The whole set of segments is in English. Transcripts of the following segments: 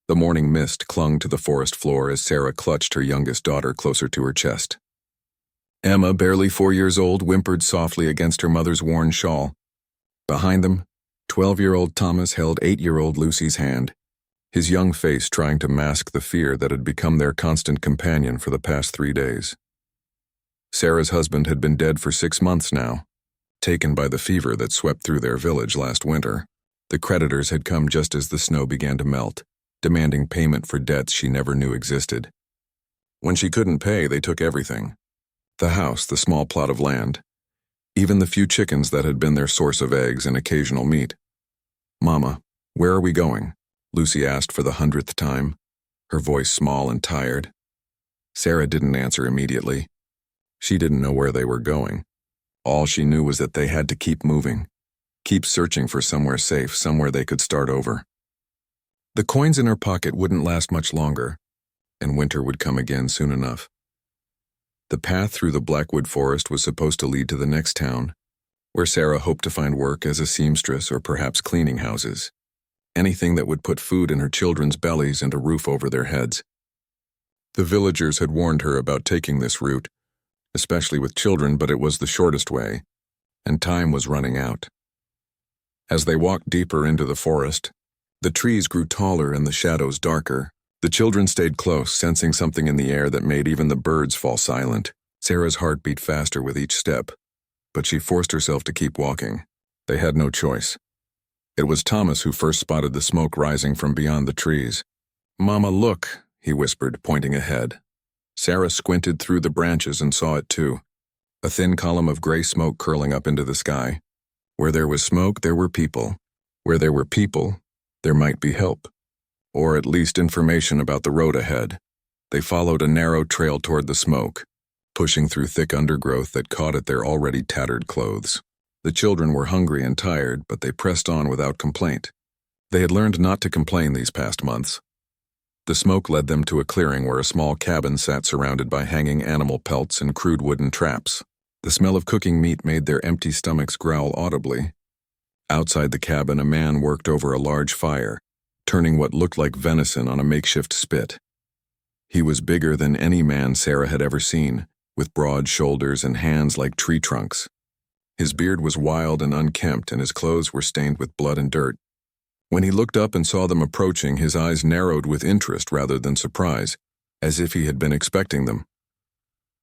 The morning mist clung to the forest floor as Sarah clutched her youngest daughter closer to her chest. Emma, barely 4 years old, whimpered softly against her mother's worn shawl. Behind them, 12-year-old Thomas held 8-year-old Lucy's hand, his young face trying to mask the fear that had become their constant companion for the past 3 days. Sarah's husband had been dead for 6 months now, taken by the fever that swept through their village last winter. The creditors had come just as the snow began to melt, demanding payment for debts she never knew existed. When she couldn't pay, they took everything. The house, the small plot of land, even the few chickens that had been their source of eggs and occasional meat. "Mama, where are we going?" Lucy asked for the 100th time, her voice small and tired. Sarah didn't answer immediately. She didn't know where they were going. All she knew was that they had to keep moving, keep searching for somewhere safe, somewhere they could start over. The coins in her pocket wouldn't last much longer, and winter would come again soon enough. The path through the Blackwood forest was supposed to lead to the next town, where Sarah hoped to find work as a seamstress or perhaps cleaning houses. Anything that would put food in her children's bellies and a roof over their heads. The villagers had warned her about taking this route, especially with children, but it was the shortest way, and time was running out. As they walked deeper into the forest, the trees grew taller and the shadows darker. The children stayed close, sensing something in the air that made even the birds fall silent. Sarah's heart beat faster with each step, but she forced herself to keep walking. They had no choice. It was Thomas who first spotted the smoke rising from beyond the trees. "Mama, look," he whispered, pointing ahead. Sarah squinted through the branches and saw it too, a thin column of gray smoke curling up into the sky. Where there was smoke, there were people. Where there were people, there might be help, or at least information about the road ahead. They followed a narrow trail toward the smoke, pushing through thick undergrowth that caught at their already tattered clothes. The children were hungry and tired, but they pressed on without complaint. They had learned not to complain these past months. The smoke led them to a clearing where a small cabin sat surrounded by hanging animal pelts and crude wooden traps. The smell of cooking meat made their empty stomachs growl audibly. Outside the cabin, a man worked over a large fire, turning what looked like venison on a makeshift spit. He was bigger than any man Sarah had ever seen, with broad shoulders and hands like tree trunks. His beard was wild and unkempt, and his clothes were stained with blood and dirt. When he looked up and saw them approaching, his eyes narrowed with interest rather than surprise, as if he had been expecting them.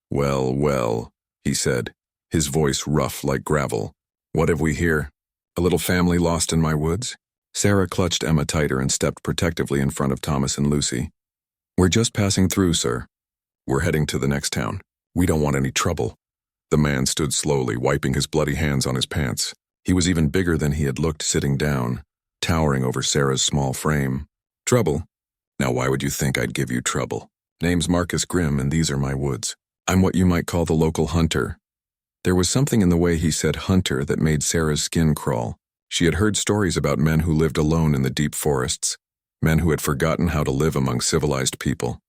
"Well, well," he said, his voice rough like gravel. "What have we here? A little family lost in my woods?" Sarah clutched Emma tighter and stepped protectively in front of Thomas and Lucy. "We're just passing through, sir. We're heading to the next town. We don't want any trouble." The man stood slowly, wiping his bloody hands on his pants. He was even bigger than he had looked sitting down, towering over Sarah's small frame. "Trouble? Now why would you think I'd give you trouble? Name's Marcus Grimm, and these are my woods. I'm what you might call the local hunter." There was something in the way he said hunter that made Sarah's skin crawl. She had heard stories about men who lived alone in the deep forests, men who had forgotten how to live among civilized people.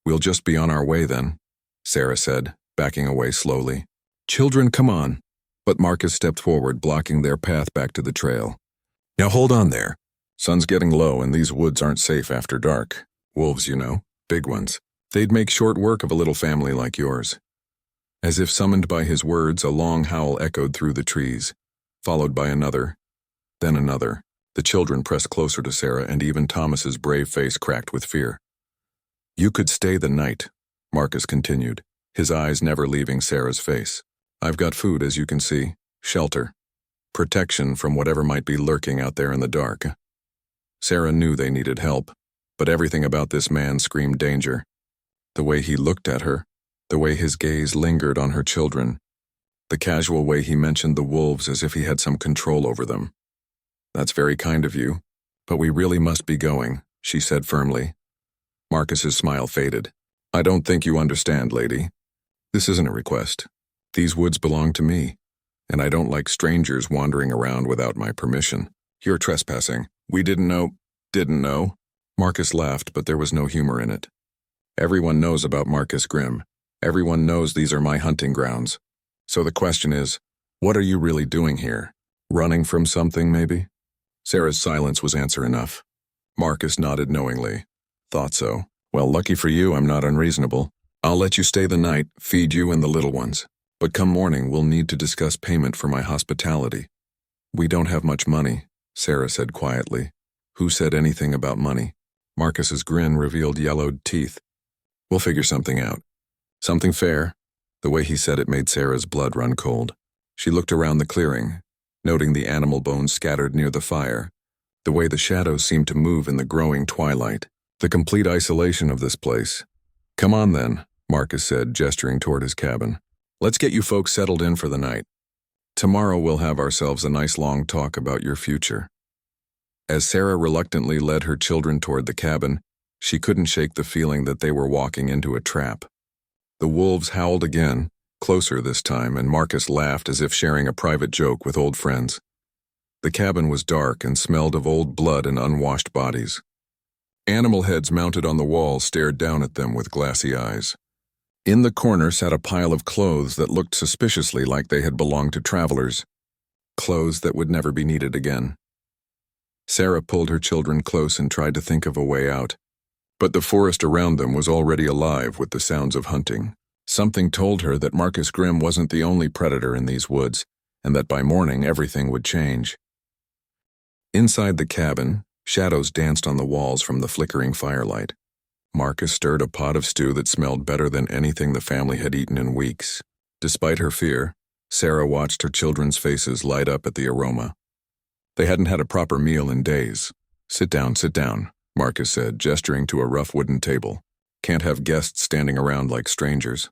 "We'll just be on our way then," Sarah said, backing away slowly. "Children, come on." But Marcus stepped forward, blocking their path back to the trail. "Now hold on there. Sun's getting low and these woods aren't safe after dark. Wolves, you know, big ones. They'd make short work of a little family like yours." As if summoned by his words, a long howl echoed through the trees, followed by another, then another. The children pressed closer to Sarah, and even Thomas's brave face cracked with fear. "You could stay the night," Marcus continued, his eyes never leaving Sarah's face. "I've got food, as you can see, shelter, protection from whatever might be lurking out there in the dark." Sarah knew they needed help, but everything about this man screamed danger. The way he looked at her, the way his gaze lingered on her children, the casual way he mentioned the wolves as if he had some control over them. "That's very kind of you, but we really must be going," she said firmly. Marcus's smile faded. "I don't think you understand, lady. This isn't a request. These woods belong to me, and I don't like strangers wandering around without my permission. You're trespassing. We didn't know." "Didn't know?" Marcus laughed, but there was no humor in it. "Everyone knows about Marcus Grimm. Everyone knows these are my hunting grounds. So the question is, what are you really doing here? Running from something, maybe?" Sarah's silence was answer enough. Marcus nodded knowingly. Thought so. Well, lucky for you, I'm not unreasonable. I'll let you stay the night, feed you and the little ones. But come morning, we'll need to discuss payment for my hospitality. We don't have much money, Sarah said quietly. Who said anything about money? Marcus's grin revealed yellowed teeth. We'll figure something out. Something fair. The way he said it made Sarah's blood run cold. She looked around the clearing, noting the animal bones scattered near the fire, the way the shadows seemed to move in the growing twilight, the complete isolation of this place. Come on then, Marcus said, gesturing toward his cabin. Let's get you folks settled in for the night. Tomorrow we'll have ourselves a nice long talk about your future. As Sarah reluctantly led her children toward the cabin, she couldn't shake the feeling that they were walking into a trap. The wolves howled again, closer this time, and Marcus laughed as if sharing a private joke with old friends. The cabin was dark and smelled of old blood and unwashed bodies. Animal heads mounted on the wall stared down at them with glassy eyes. In the corner sat a pile of clothes that looked suspiciously like they had belonged to travelers. Clothes that would never be needed again. Sarah pulled her children close and tried to think of a way out. But the forest around them was already alive with the sounds of hunting. Something told her that Marcus Grimm wasn't the only predator in these woods, and that by morning everything would change. Inside the cabin, shadows danced on the walls from the flickering firelight. Marcus stirred a pot of stew that smelled better than anything the family had eaten in weeks. Despite her fear, Sarah watched her children's faces light up at the aroma. They hadn't had a proper meal in days. Sit down, Marcus said, gesturing to a rough wooden table. Can't have guests standing around like strangers.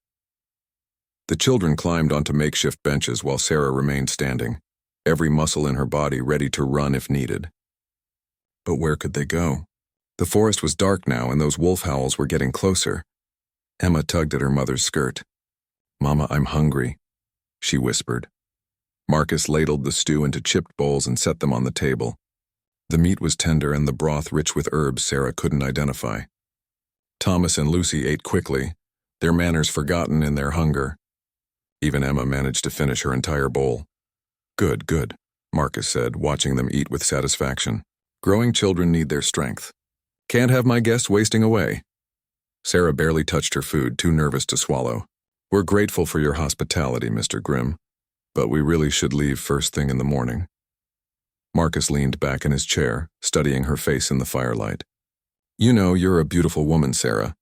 The children climbed onto makeshift benches while Sarah remained standing, every muscle in her body ready to run if needed. But where could they go? The forest was dark now and those wolf howls were getting closer. Emma tugged at her mother's skirt. Mama, I'm hungry, she whispered. Marcus ladled the stew into chipped bowls and set them on the table. The meat was tender and the broth rich with herbs Sarah couldn't identify. Thomas and Lucy ate quickly, their manners forgotten in their hunger. Even Emma managed to finish her entire bowl. Good, Marcus said, watching them eat with satisfaction. Growing children need their strength. Can't have my guests wasting away. Sarah barely touched her food, too nervous to swallow. We're grateful for your hospitality, Mr. Grimm, but we really should leave first thing in the morning. Marcus leaned back in his chair, studying her face in the firelight. You know, you're a beautiful woman, Sarah.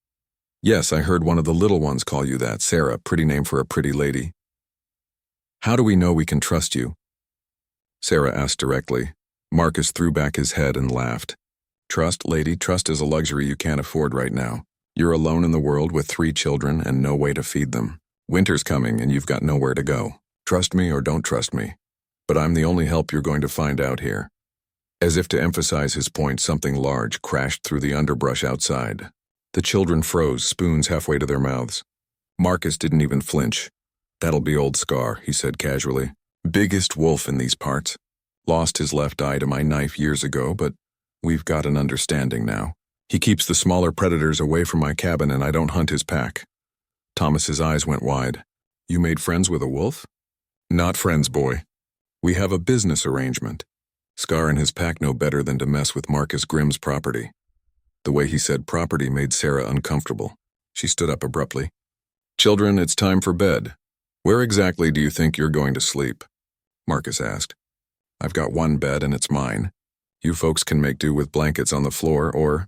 Yes, I heard one of the little ones call you that, Sarah, pretty name for a pretty lady. How do we know we can trust you? Sarah asked directly. Marcus threw back his head and laughed. Trust, lady, trust is a luxury you can't afford right now. You're alone in the world with 3 children and no way to feed them. Winter's coming and you've got nowhere to go. Trust me or don't trust me. But I'm the only help you're going to find out here. As if to emphasize his point, something large crashed through the underbrush outside. The children froze, spoons halfway to their mouths. Marcus didn't even flinch. That'll be old Scar, he said casually. Biggest wolf in these parts. Lost his left eye to my knife years ago, but we've got an understanding now. He keeps the smaller predators away from my cabin and I don't hunt his pack. Thomas's eyes went wide. You made friends with a wolf? Not friends, boy. We have a business arrangement. Scar and his pack know better than to mess with Marcus Grimm's property. The way he said property made Sarah uncomfortable. She stood up abruptly. Children, it's time for bed. Where exactly do you think you're going to sleep? Marcus asked. I've got one bed and it's mine. You folks can make do with blankets on the floor or...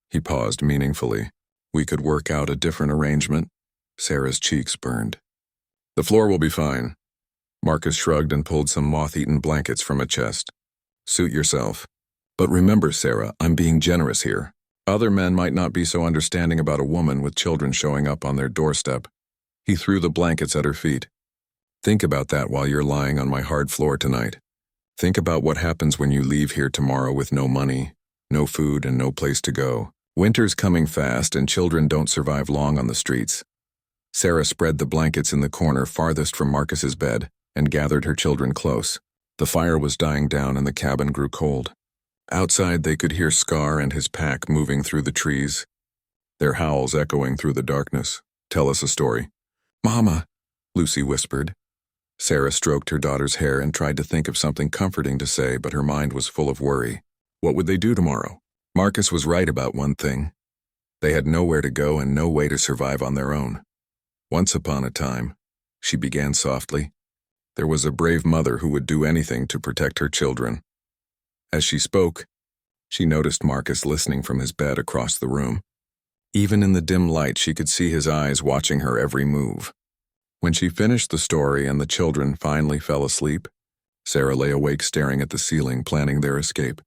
He paused meaningfully. We could work out a different arrangement. Sarah's cheeks burned. The floor will be fine. Marcus shrugged and pulled some moth-eaten blankets from a chest. Suit yourself. But remember, Sarah, I'm being generous here. Other men might not be so understanding about a woman with children showing up on their doorstep. He threw the blankets at her feet. Think about that while you're lying on my hard floor tonight. Think about what happens when you leave here tomorrow with no money, no food, and no place to go. Winter's coming fast and children don't survive long on the streets. Sarah spread the blankets in the corner farthest from Marcus's bed and gathered her children close. The fire was dying down and the cabin grew cold. Outside they could hear Scar and his pack moving through the trees, their howls echoing through the darkness. Tell us a story. Mama, Lucy whispered. Sarah stroked her daughter's hair and tried to think of something comforting to say, but her mind was full of worry. What would they do tomorrow? Marcus was right about one thing. They had nowhere to go and no way to survive on their own. Once upon a time, she began softly, there was a brave mother who would do anything to protect her children. As she spoke, she noticed Marcus listening from his bed across the room. Even in the dim light, she could see his eyes watching her every move. When she finished the story and the children finally fell asleep, Sarah lay awake staring at the ceiling, planning their escape.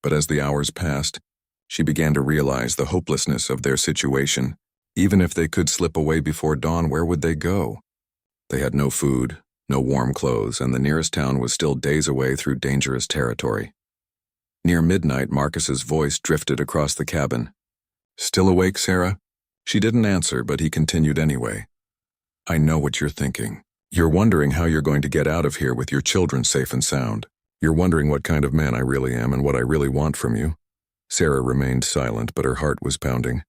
But as the hours passed, she began to realize the hopelessness of their situation. Even if they could slip away before dawn, where would they go? They had no food, no warm clothes, and the nearest town was still days away through dangerous territory. Near midnight, Marcus's voice drifted across the cabin. "Still awake, Sarah?" She didn't answer, but he continued anyway. "I know what you're thinking. You're wondering how you're going to get out of here with your children safe and sound. You're wondering what kind of man I really am and what I really want from you." Sarah remained silent, but her heart was pounding.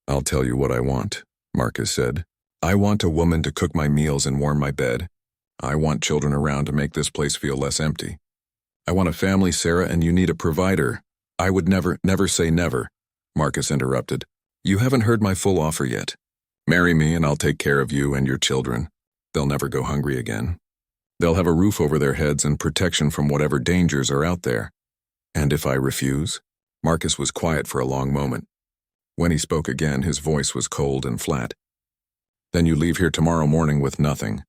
"I'll tell you what I want," Marcus said. "I want a woman to cook my meals and warm my bed. I want children around to make this place feel less empty. I want a family, Sarah, and you need a provider." "I would never say never," Marcus interrupted. "You haven't heard my full offer yet. Marry me and I'll take care of you and your children. They'll never go hungry again. They'll have a roof over their heads and protection from whatever dangers are out there." "And if I refuse?" Marcus was quiet for a long moment. When he spoke again, his voice was cold and flat. "Then you leave here tomorrow morning with nothing.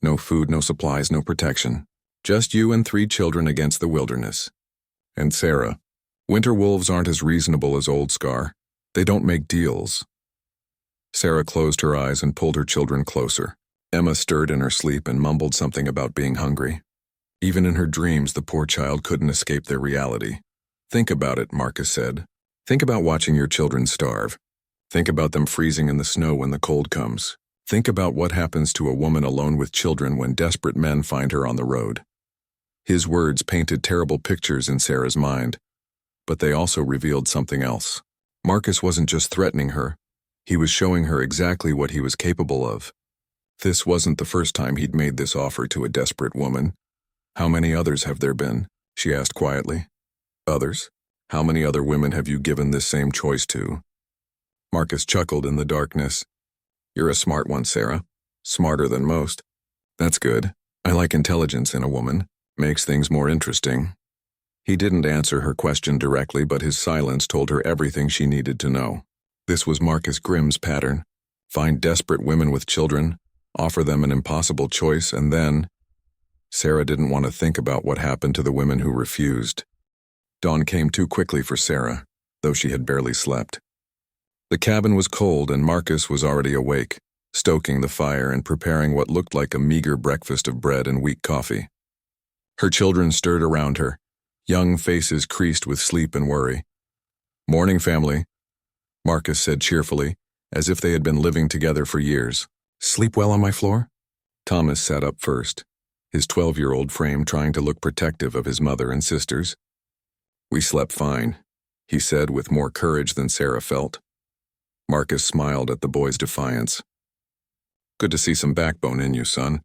No food, no supplies, no protection. Just you and 3 children against the wilderness. And Sarah, winter wolves aren't as reasonable as Old Scar. They don't make deals." Sarah closed her eyes and pulled her children closer. Emma stirred in her sleep and mumbled something about being hungry. Even in her dreams, the poor child couldn't escape their reality. "Think about it," Marcus said. "Think about watching your children starve. Think about them freezing in the snow when the cold comes. Think about what happens to a woman alone with children when desperate men find her on the road." His words painted terrible pictures in Sarah's mind, but they also revealed something else. Marcus wasn't just threatening her. He was showing her exactly what he was capable of. This wasn't the first time he'd made this offer to a desperate woman. "How many others have there been?" she asked quietly. "Others? How many other women have you given this same choice to?" Marcus chuckled in the darkness. "You're a smart one, Sarah. Smarter than most. That's good. I like intelligence in a woman. Makes things more interesting." He didn't answer her question directly, but his silence told her everything she needed to know. This was Marcus Grimm's pattern. Find desperate women with children, offer them an impossible choice, and then... Sarah didn't want to think about what happened to the women who refused. Dawn came too quickly for Sarah, though she had barely slept. The cabin was cold and Marcus was already awake, stoking the fire and preparing what looked like a meager breakfast of bread and weak coffee. Her children stirred around her, young faces creased with sleep and worry. "Morning, family," Marcus said cheerfully, as if they had been living together for years. "Sleep well on my floor?" Thomas sat up first, his 12-year-old frame trying to look protective of his mother and sisters. "We slept fine," he said with more courage than Sarah felt. Marcus smiled at the boy's defiance. "Good to see some backbone in you, son.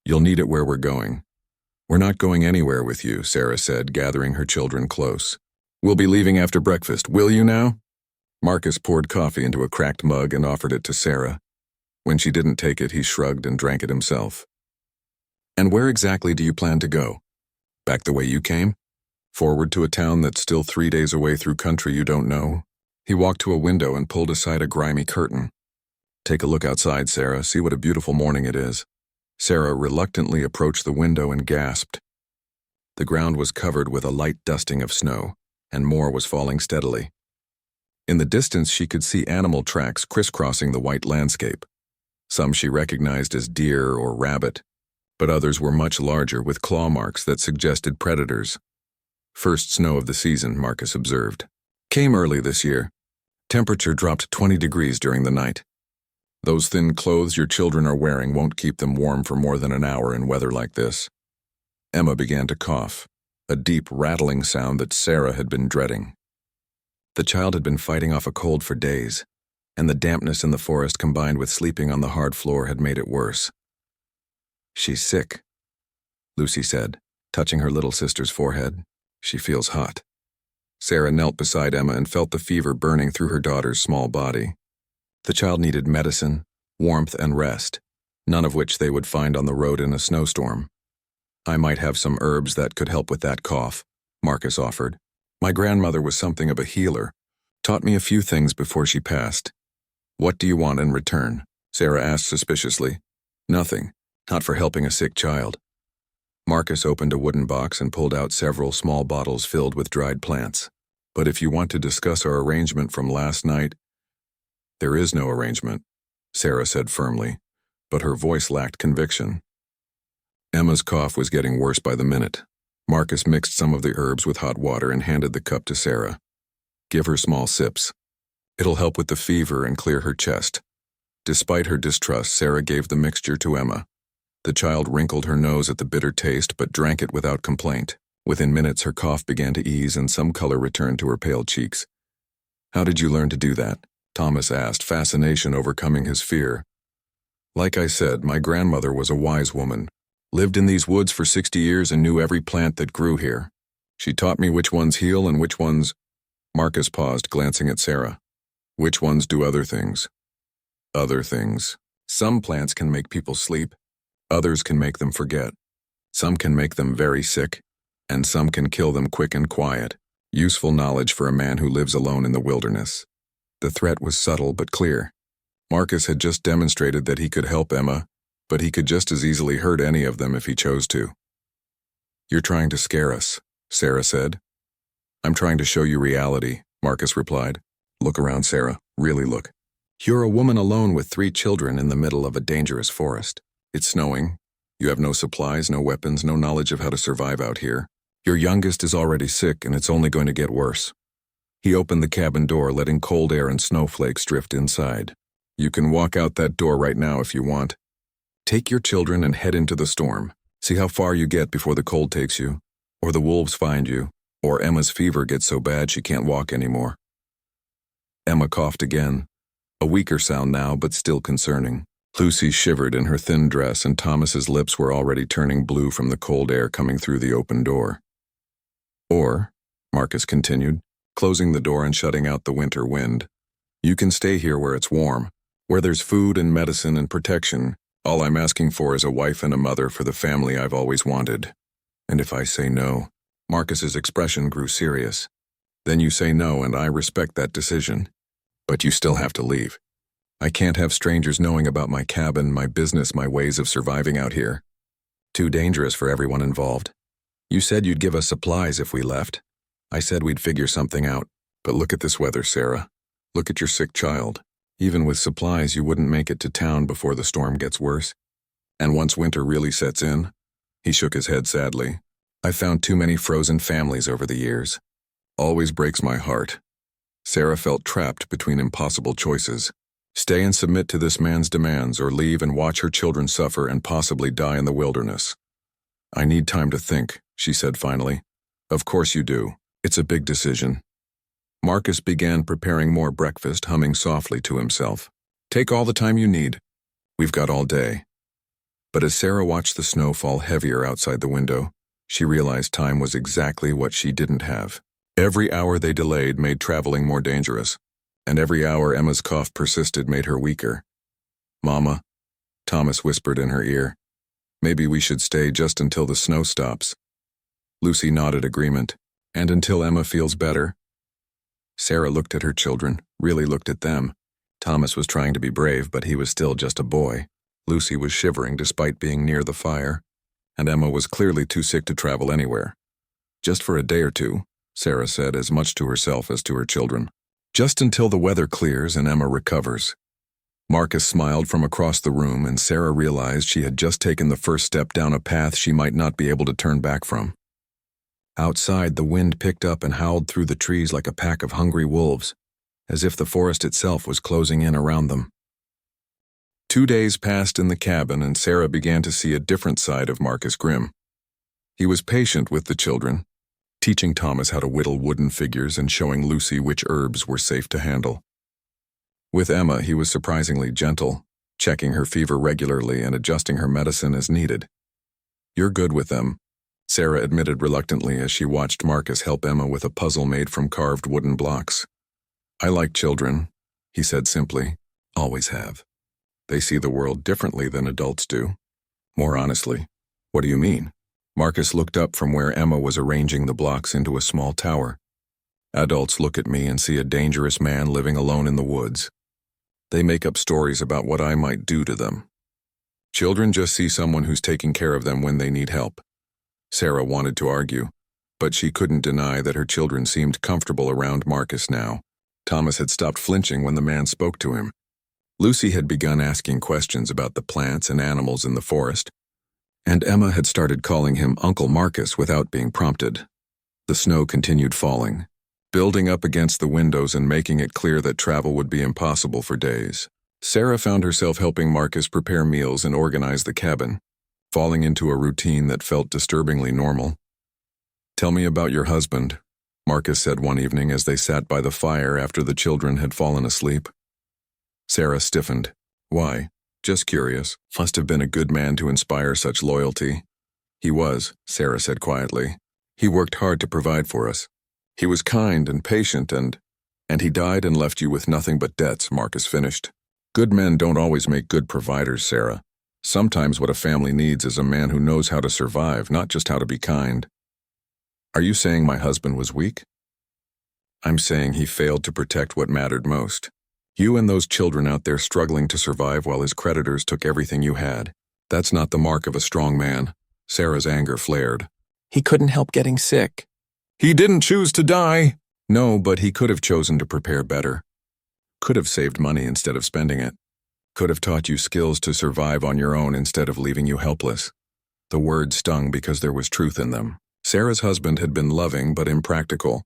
You'll need it where we're going." "We're not going anywhere with you," Sarah said, gathering her children close. "We'll be leaving after breakfast. Will you now?" Marcus poured coffee into a cracked mug and offered it to Sarah. When she didn't take it, he shrugged and drank it himself. "And where exactly do you plan to go? Back the way you came? Forward to a town that's still 3 days away through country you don't know?" He walked to a window and pulled aside a grimy curtain. "Take a look outside, Sarah. See what a beautiful morning it is." Sarah reluctantly approached the window and gasped. The ground was covered with a light dusting of snow, and more was falling steadily. In the distance, she could see animal tracks crisscrossing the white landscape. Some she recognized as deer or rabbit, but others were much larger with claw marks that suggested predators. First snow of the season, Marcus observed. Came early this year. Temperature dropped 20 degrees during the night. Those thin clothes your children are wearing won't keep them warm for more than an hour in weather like this. Emma began to cough, a deep rattling sound that Sarah had been dreading. The child had been fighting off a cold for days, and the dampness in the forest combined with sleeping on the hard floor had made it worse. "She's sick," Lucy said, touching her little sister's forehead. "She feels hot." Sarah knelt beside Emma and felt the fever burning through her daughter's small body. The child needed medicine, warmth, and rest, none of which they would find on the road in a snowstorm. I might have some herbs that could help with that cough, Marcus offered. My grandmother was something of a healer, taught me a few things before she passed. What do you want in return? Sarah asked suspiciously. Nothing, not for helping a sick child. Marcus opened a wooden box and pulled out several small bottles filled with dried plants. But if you want to discuss our arrangement from last night, there is no arrangement, Sarah said firmly, but her voice lacked conviction. Emma's cough was getting worse by the minute. Marcus mixed some of the herbs with hot water and handed the cup to Sarah. Give her small sips. It'll help with the fever and clear her chest. Despite her distrust, Sarah gave the mixture to Emma. The child wrinkled her nose at the bitter taste but drank it without complaint. Within minutes, her cough began to ease and some color returned to her pale cheeks. How did you learn to do that? Thomas asked, fascination overcoming his fear. Like I said, my grandmother was a wise woman. Lived in these woods for 60 years and knew every plant that grew here. She taught me which ones heal and which ones... Marcus paused, glancing at Sarah. Which ones do other things? Other things. Some plants can make people sleep. Others can make them forget. Some can make them very sick. And some can kill them quick and quiet. Useful knowledge for a man who lives alone in the wilderness. The threat was subtle but clear. Marcus had just demonstrated that he could help Emma, but he could just as easily hurt any of them if he chose to. You're trying to scare us, Sarah said. I'm trying to show you reality, Marcus replied. Look around, Sarah. Really look. You're a woman alone with 3 children in the middle of a dangerous forest. It's snowing. You have no supplies, no weapons, no knowledge of how to survive out here. Your youngest is already sick, and it's only going to get worse. He opened the cabin door, letting cold air and snowflakes drift inside. You can walk out that door right now if you want. Take your children and head into the storm. See how far you get before the cold takes you, or the wolves find you, or Emma's fever gets so bad she can't walk anymore. Emma coughed again, a weaker sound now but still concerning. Lucy shivered in her thin dress and Thomas's lips were already turning blue from the cold air coming through the open door. Or, Marcus continued, closing the door and shutting out the winter wind, you can stay here where it's warm, where there's food and medicine and protection. All I'm asking for is a wife and a mother for the family I've always wanted. And if I say no, Marcus's expression grew serious. Then you say no and I respect that decision. But you still have to leave. I can't have strangers knowing about my cabin, my business, my ways of surviving out here. Too dangerous for everyone involved. You said you'd give us supplies if we left. I said we'd figure something out. But look at this weather, Sarah. Look at your sick child. Even with supplies, you wouldn't make it to town before the storm gets worse. And once winter really sets in, he shook his head sadly. I've found too many frozen families over the years. Always breaks my heart. Sarah felt trapped between impossible choices. Stay and submit to this man's demands or leave and watch her children suffer and possibly die in the wilderness. I need time to think, she said finally. Of course you do. It's a big decision. Marcus began preparing more breakfast, humming softly to himself. Take all the time you need. We've got all day. But as Sarah watched the snow fall heavier outside the window, she realized time was exactly what she didn't have. Every hour they delayed made traveling more dangerous, and every hour Emma's cough persisted made her weaker. Mama, Thomas whispered in her ear, maybe we should stay just until the snow stops. Lucy nodded agreement. And until Emma feels better. Sarah looked at her children, really looked at them. Thomas was trying to be brave, but he was still just a boy. Lucy was shivering despite being near the fire, and Emma was clearly too sick to travel anywhere. Just for a day or two, Sarah said as much to herself as to her children. Just until the weather clears and Emma recovers. Marcus smiled from across the room and Sarah realized she had just taken the first step down a path she might not be able to turn back from. Outside, the wind picked up and howled through the trees like a pack of hungry wolves, as if the forest itself was closing in around them. 2 days passed in the cabin and Sarah began to see a different side of Marcus Grimm. He was patient with the children, teaching Thomas how to whittle wooden figures and showing Lucy which herbs were safe to handle. With Emma, he was surprisingly gentle, checking her fever regularly and adjusting her medicine as needed. You're good with them, Sarah admitted reluctantly as she watched Marcus help Emma with a puzzle made from carved wooden blocks. "I like children," he said simply. "Always have. They see the world differently than adults do." "More honestly, what do you mean?" Marcus looked up from where Emma was arranging the blocks into a small tower. "Adults look at me and see a dangerous man living alone in the woods. They make up stories about what I might do to them. Children just see someone who's taking care of them when they need help." Sarah wanted to argue, but she couldn't deny that her children seemed comfortable around Marcus now. Thomas had stopped flinching when the man spoke to him. Lucy had begun asking questions about the plants and animals in the forest, and Emma had started calling him Uncle Marcus without being prompted. The snow continued falling, building up against the windows and making it clear that travel would be impossible for days. Sarah found herself helping Marcus prepare meals and organize the cabin, falling into a routine that felt disturbingly normal. "Tell me about your husband," Marcus said one evening as they sat by the fire after the children had fallen asleep. Sarah stiffened. "Why?" "Just curious. Must have been a good man to inspire such loyalty." "He was," Sarah said quietly. "He worked hard to provide for us. He was kind and patient and he died and left you with nothing but debts," Marcus finished. "Good men don't always make good providers, Sarah. Sometimes what a family needs is a man who knows how to survive, not just how to be kind." "Are you saying my husband was weak?" "I'm saying he failed to protect what mattered most. You and those children out there struggling to survive while his creditors took everything you had. That's not the mark of a strong man." Sarah's anger flared. "He couldn't help getting sick." "He didn't choose to die." "No, but he could have chosen to prepare better. Could have saved money instead of spending it. Could have taught you skills to survive on your own instead of leaving you helpless." The words stung because there was truth in them. Sarah's husband had been loving but impractical,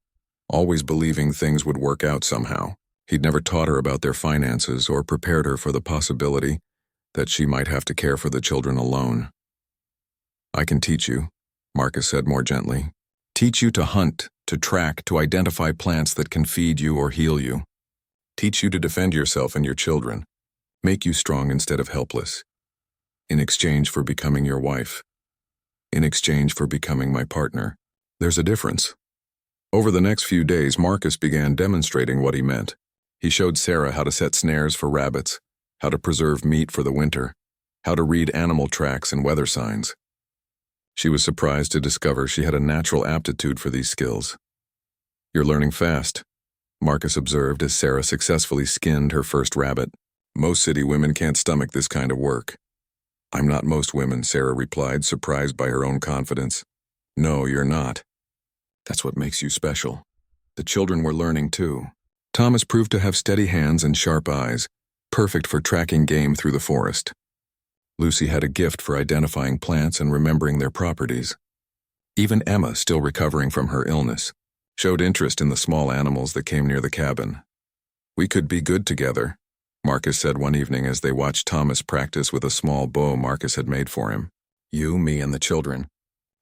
always believing things would work out somehow. He'd never taught her about their finances or prepared her for the possibility that she might have to care for the children alone. "I can teach you," Marcus said more gently. "Teach you to hunt, to track, to identify plants that can feed you or heal you. Teach you to defend yourself and your children. Make you strong instead of helpless. In exchange for becoming your wife. In exchange for becoming my partner. There's a difference." Over the next few days, Marcus began demonstrating what he meant. He showed Sarah how to set snares for rabbits, how to preserve meat for the winter, how to read animal tracks and weather signs. She was surprised to discover she had a natural aptitude for these skills. "You're learning fast," Marcus observed as Sarah successfully skinned her first rabbit. "Most city women can't stomach this kind of work." "I'm not most women," Sarah replied, surprised by her own confidence. "No, you're not. That's what makes you special." The children were learning too. Thomas proved to have steady hands and sharp eyes, perfect for tracking game through the forest. Lucy had a gift for identifying plants and remembering their properties. Even Emma, still recovering from her illness, showed interest in the small animals that came near the cabin. "We could be good together," Marcus said one evening as they watched Thomas practice with a small bow Marcus had made for him. "You, me, and the children.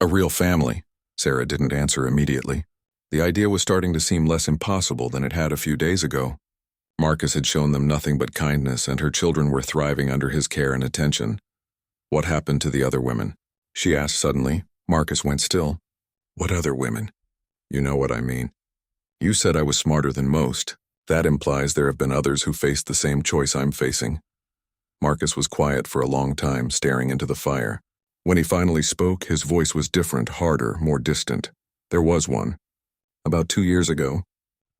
A real family." Sarah didn't answer immediately. The idea was starting to seem less impossible than it had a few days ago. Marcus had shown them nothing but kindness, and her children were thriving under his care and attention. "What happened to the other women?" she asked suddenly. Marcus went still. "What other women?" "You know what I mean. You said I was smarter than most. That implies there have been others who faced the same choice I'm facing." Marcus was quiet for a long time, staring into the fire. When he finally spoke, his voice was different, harder, more distant. "There was one. About 2 years ago.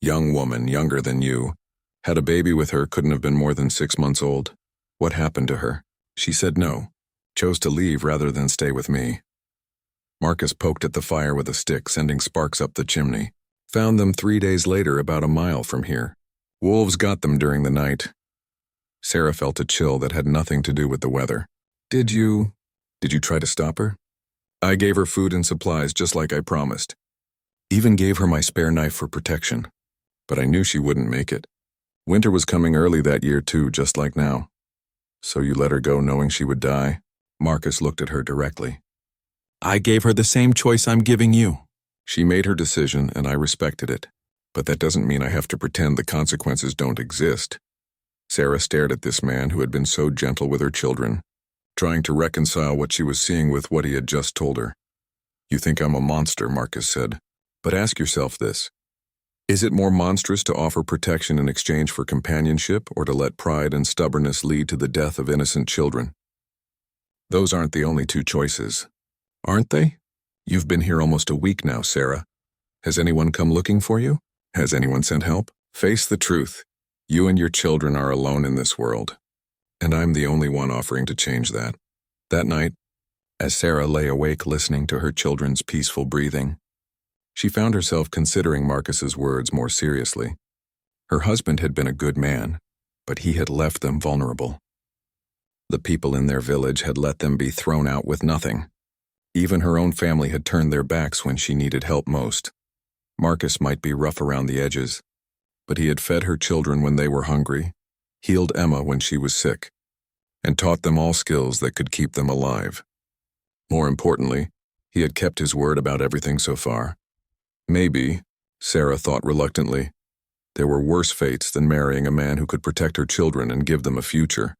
Young woman, younger than you. Had a baby with her, couldn't have been more than 6 months old. What happened to her? She said no. Chose to leave rather than stay with me." Marcus poked at the fire with a stick, sending sparks up the chimney. "Found them 3 days later, about a mile from here. Wolves got them during the night." Sarah felt a chill that had nothing to do with the weather. Did you try to stop her?" "I gave her food and supplies just like I promised. Even gave her my spare knife for protection. But I knew she wouldn't make it. Winter was coming early that year too, just like now." "So you let her go knowing she would die?" Marcus looked at her directly. "I gave her the same choice I'm giving you." "She made her decision and I respected it. But that doesn't mean I have to pretend the consequences don't exist." Sarah stared at this man who had been so gentle with her children, trying to reconcile what she was seeing with what he had just told her. You think I'm a monster, Marcus said. But ask yourself this. Is it more monstrous to offer protection in exchange for companionship or to let pride and stubbornness lead to the death of innocent children? Those aren't the only two choices, aren't they? You've been here almost a week now, Sarah. Has anyone come looking for you? Has anyone sent help? Face the truth. You and your children are alone in this world. And I'm the only one offering to change that. That night, as Sarah lay awake listening to her children's peaceful breathing, she found herself considering Marcus's words more seriously. Her husband had been a good man, but he had left them vulnerable. The people in their village had let them be thrown out with nothing. Even her own family had turned their backs when she needed help most. Marcus might be rough around the edges, but he had fed her children when they were hungry, healed Emma when she was sick, and taught them all skills that could keep them alive. More importantly, he had kept his word about everything so far. Maybe, Sarah thought reluctantly, there were worse fates than marrying a man who could protect her children and give them a future.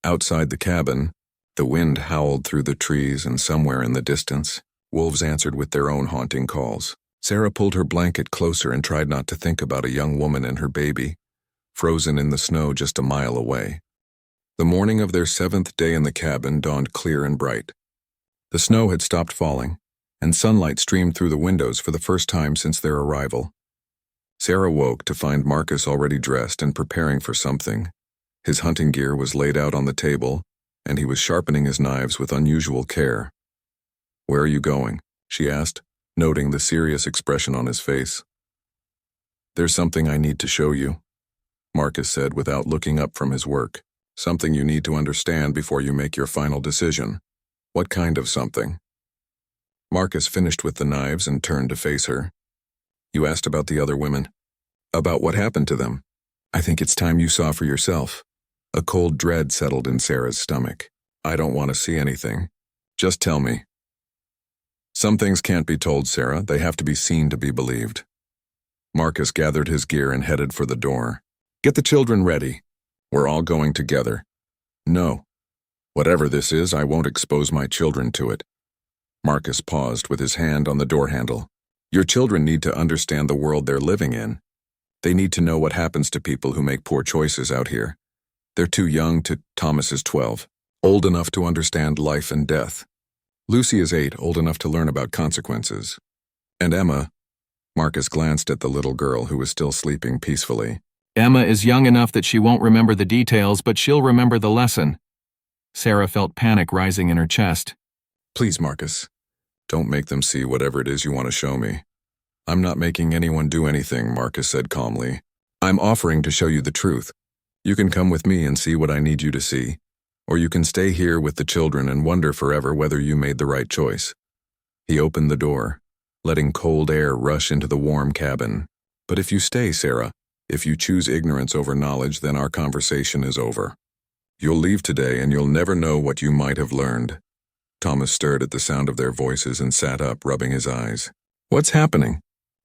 Outside the cabin, the wind howled through the trees, and somewhere in the distance, wolves answered with their own haunting calls. Sarah pulled her blanket closer and tried not to think about a young woman and her baby, frozen in the snow just a mile away. The morning of their 7th day in the cabin dawned clear and bright. The snow had stopped falling, and sunlight streamed through the windows for the first time since their arrival. Sarah woke to find Marcus already dressed and preparing for something. His hunting gear was laid out on the table, and he was sharpening his knives with unusual care. "Where are you going?" she asked, noting the serious expression on his face. "There's something I need to show you," Marcus said without looking up from his work. "Something you need to understand before you make your final decision." "What kind of something?" Marcus finished with the knives and turned to face her. "You asked about the other women. About what happened to them. I think it's time you saw for yourself." A cold dread settled in Sarah's stomach. "I don't want to see anything. Just tell me." "Some things can't be told, Sarah. They have to be seen to be believed." Marcus gathered his gear and headed for the door. "Get the children ready. We're all going together." "No. Whatever this is, I won't expose my children to it." Marcus paused with his hand on the door handle. "Your children need to understand the world they're living in. They need to know what happens to people who make poor choices out here. They're too young to. Thomas is 12, old enough to understand life and death. Lucy is 8, old enough to learn about consequences. And Emma," Marcus glanced at the little girl who was still sleeping peacefully. "Emma is young enough that she won't remember the details, but she'll remember the lesson." Sarah felt panic rising in her chest. "Please, Marcus, don't make them see whatever it is you want to show me." "I'm not making anyone do anything," Marcus said calmly. "I'm offering to show you the truth. You can come with me and see what I need you to see, or you can stay here with the children and wonder forever whether you made the right choice." He opened the door, letting cold air rush into the warm cabin. "But if you stay, Sarah, if you choose ignorance over knowledge, then our conversation is over. You'll leave today and you'll never know what you might have learned." Thomas stirred at the sound of their voices and sat up, rubbing his eyes. "What's happening?"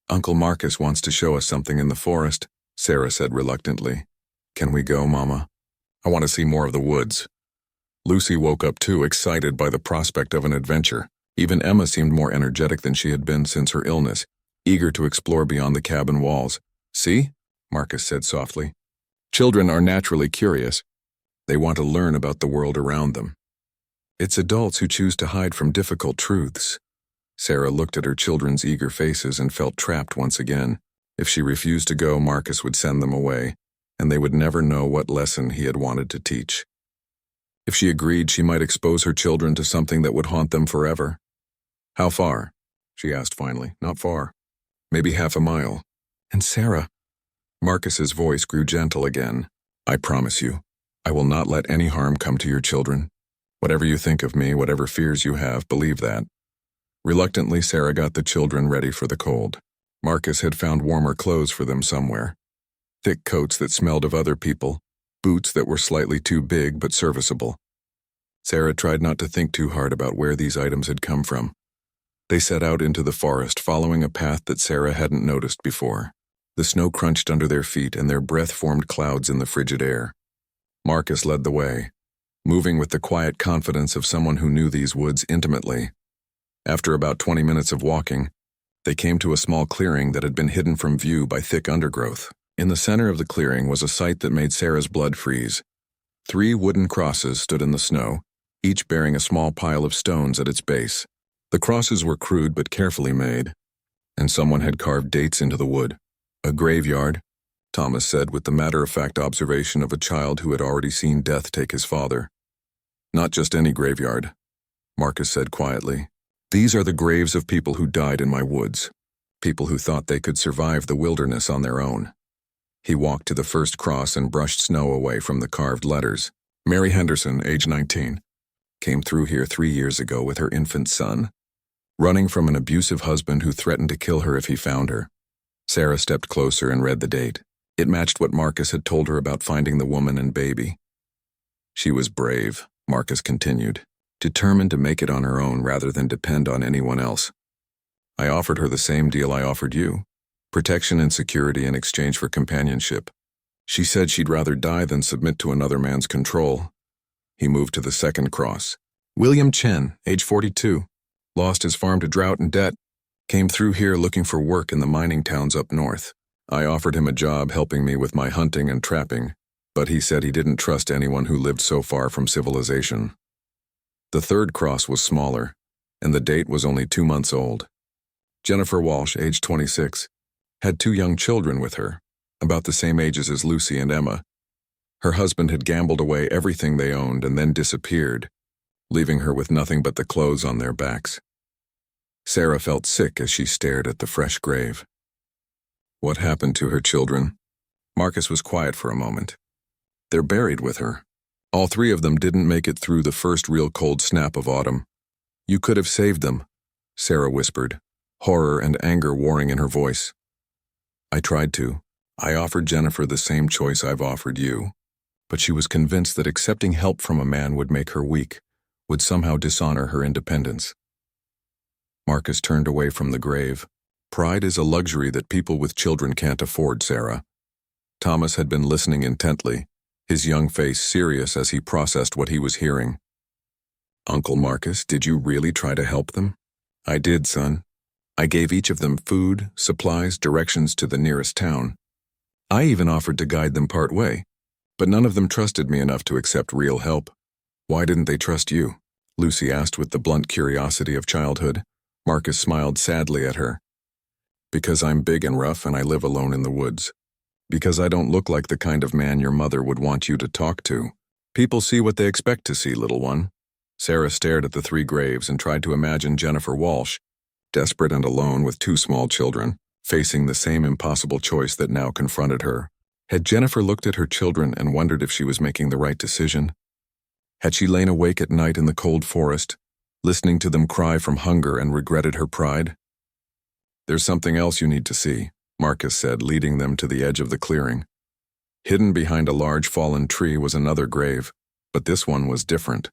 "Uncle Marcus wants to show us something in the forest," Sarah said reluctantly. "Can we go, Mama? I want to see more of the woods." Lucy woke up too, excited by the prospect of an adventure. Even Emma seemed more energetic than she had been since her illness, eager to explore beyond the cabin walls. "See?" Marcus said softly. "Children are naturally curious. They want to learn about the world around them. It's adults who choose to hide from difficult truths." Sarah looked at her children's eager faces and felt trapped once again. If she refused to go, Marcus would send them away, and they would never know what lesson he had wanted to teach. If she agreed, she might expose her children to something that would haunt them forever. "How far?" she asked finally. "Not far. Maybe half a mile." "And Sarah," Marcus's voice grew gentle again, "I promise you, I will not let any harm come to your children. Whatever you think of me, whatever fears you have, believe that." Reluctantly, Sarah got the children ready for the cold. Marcus had found warmer clothes for them somewhere. Thick coats that smelled of other people, boots that were slightly too big but serviceable. Sarah tried not to think too hard about where these items had come from. They set out into the forest, following a path that Sarah hadn't noticed before. The snow crunched under their feet and their breath formed clouds in the frigid air. Marcus led the way, moving with the quiet confidence of someone who knew these woods intimately. After about 20 minutes of walking, they came to a small clearing that had been hidden from view by thick undergrowth. In the center of the clearing was a sight that made Sarah's blood freeze. 3 wooden crosses stood in the snow, each bearing a small pile of stones at its base. The crosses were crude but carefully made, and someone had carved dates into the wood. A graveyard, Thomas said with the matter-of-fact observation of a child who had already seen death take his father. Not just any graveyard, Marcus said quietly. These are the graves of people who died in my woods, people who thought they could survive the wilderness on their own. He walked to the first cross and brushed snow away from the carved letters. Mary Henderson, age 19, came through here 3 years ago with her infant son, running from an abusive husband who threatened to kill her if he found her. Sarah stepped closer and read the date. It matched what Marcus had told her about finding the woman and baby. She was brave, Marcus continued, determined to make it on her own rather than depend on anyone else. I offered her the same deal I offered you, protection and security in exchange for companionship. She said she'd rather die than submit to another man's control. He moved to the second cross. William Chen, age 42, lost his farm to drought and debt, came through here looking for work in the mining towns up north. I offered him a job helping me with my hunting and trapping, but he said he didn't trust anyone who lived so far from civilization. The third cross was smaller, and the date was only 2 months old. Jennifer Walsh, age 26, had 2 young children with her, about the same ages as Lucy and Emma. Her husband had gambled away everything they owned and then disappeared, leaving her with nothing but the clothes on their backs. Sarah felt sick as she stared at the fresh grave. What happened to her children? Marcus was quiet for a moment. They're buried with her. All 3 of them didn't make it through the first real cold snap of autumn. You could have saved them, Sarah whispered, horror and anger warring in her voice. I tried to. I offered Jennifer the same choice I've offered you, but she was convinced that accepting help from a man would make her weak, would somehow dishonor her independence. Marcus turned away from the grave. Pride is a luxury that people with children can't afford, Sarah. Thomas had been listening intently, his young face serious as he processed what he was hearing. Uncle Marcus, did you really try to help them? I did, son. I gave each of them food, supplies, directions to the nearest town. I even offered to guide them part way, but none of them trusted me enough to accept real help. Why didn't they trust you? Lucy asked with the blunt curiosity of childhood. Marcus smiled sadly at her. Because I'm big and rough and I live alone in the woods. Because I don't look like the kind of man your mother would want you to talk to. People see what they expect to see, little one. Sarah stared at the 3 graves and tried to imagine Jennifer Walsh, desperate and alone with 2 small children, facing the same impossible choice that now confronted her. Had Jennifer looked at her children and wondered if she was making the right decision? Had she lain awake at night in the cold forest, listening to them cry from hunger and regretted her pride? There's something else you need to see, Marcus said, leading them to the edge of the clearing. Hidden behind a large fallen tree was another grave, but this one was different.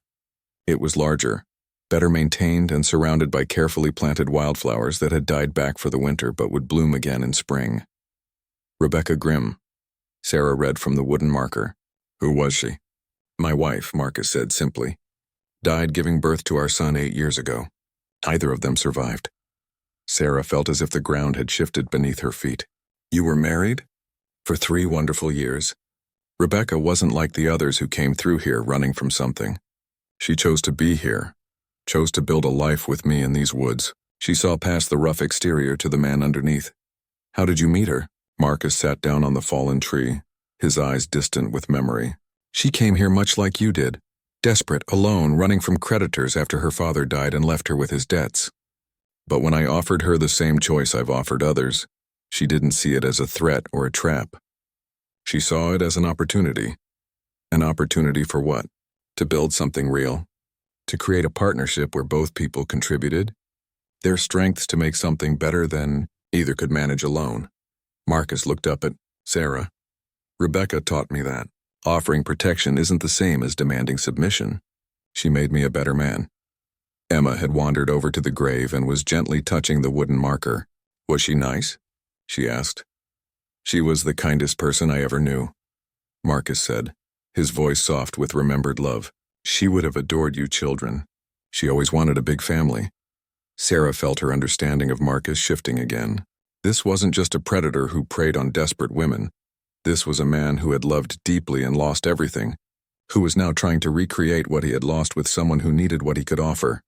It was larger, better maintained and surrounded by carefully planted wildflowers that had died back for the winter but would bloom again in spring. Rebecca Grimm, Sarah read from the wooden marker. Who was she? My wife, Marcus said simply. Died giving birth to our son 8 years ago. Neither of them survived. Sarah felt as if the ground had shifted beneath her feet. You were married? For 3 wonderful years. Rebecca wasn't like the others who came through here running from something. She chose to be here, chose to build a life with me in these woods. She saw past the rough exterior to the man underneath. How did you meet her? Marcus sat down on the fallen tree, his eyes distant with memory. She came here much like you did. Desperate, alone, running from creditors after her father died and left her with his debts. But when I offered her the same choice I've offered others, she didn't see it as a threat or a trap. She saw it as an opportunity. An opportunity for what? To build something real. To create a partnership where both people contributed. Their strengths to make something better than either could manage alone. Marcus looked up at Sarah. Rebecca taught me that. Offering protection isn't the same as demanding submission. She made me a better man. Emma had wandered over to the grave and was gently touching the wooden marker. Was she nice? She asked. She was the kindest person I ever knew, Marcus said, his voice soft with remembered love. She would have adored you children. She always wanted a big family. Sarah felt her understanding of Marcus shifting again. This wasn't just a predator who preyed on desperate women. This was a man who had loved deeply and lost everything, who was now trying to recreate what he had lost with someone who needed what he could offer.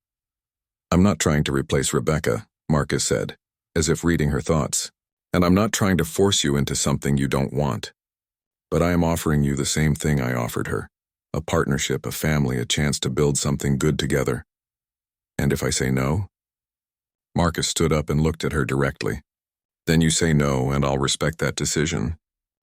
"I'm not trying to replace Rebecca," Marcus said, as if reading her thoughts. "And I'm not trying to force you into something you don't want. But I am offering you the same thing I offered her. A partnership, a family, a chance to build something good together. And if I say no?" Marcus stood up and looked at her directly. "Then you say no, and I'll respect that decision.